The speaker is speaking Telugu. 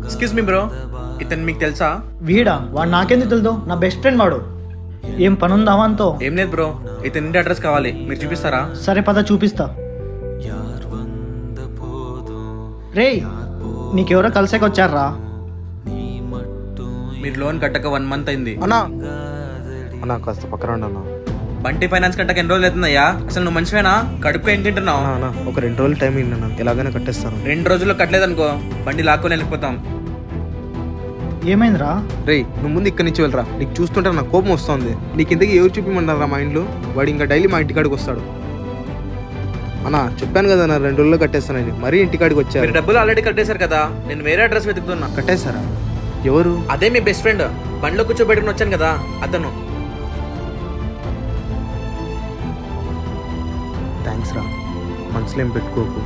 ఎక్స్క్యూజ్ మీ బ్రో, ఇతను మీకు తెలుసా? వీడా? వాడు నాకెందుకు తెలుదు? నా బెస్ట్ ఫ్రెండ్ వాడు. ఏం పనుందా వానితో? ఏం లేదు బ్రో, ఇతని ఇంటి అడ్రస్ కావాలి, మీరు చూపిస్తారా? సరే పద చూపిస్తా. రేయ్, నీకెవరో కలిసేకి వచ్చారా? మీరు లోన్ కట్టక 1 month అయింది. అన్నా అన్నా కాస్త పక్కన ఉండు అన్నా. బంటి ఫైనాన్స్ కట్టక ఎన్ని రోజులు అవుతుందయ్యా? అసలు నువ్వు మనిషివేనా? కడుపులో ఏం తింటున్నావు? అన్నా అన్నా ఒక 2 రోజులు టైం ఇవ్వండి అన్నా, ఎలాగైనా కట్టేస్తాను. 2 రోజుల్లో కట్టలేదనుకో బండి లాక్కొని వెళ్ళిపోతాం. ఏమైందిరా? రేయ్ నువ్వు ముందు ఇక్కడి నుంచి వెళ్ళరా, నీకు చూస్తుంటే నాకు కోపం వస్తుంది. నీకు ఇంతకీ ఎవరు చూపిమన్నారా మా ఇంట్లో? వాడు ఇంకా డైలీ మా ఇంటికాడికి వస్తాడు. అన్నా చెప్పాను కదా నా 2 రోజుల్లో కట్టేస్తానని, మరీ ఇంటికాడికి వచ్చారు. మీరు డబ్బులు ఆల్రెడీ కట్టేశారు కదా, నేను వేరే అడ్రస్ వెతుకుతున్నా. కట్టేశారా? ఎవరు? అదే మీ బెస్ట్ ఫ్రెండ్, బండిలో కూర్చోబెట్టుకుని వచ్చాను కదా అతను. థ్యాంక్స్ రా, మనసులో ఏం పెట్టుకోకు.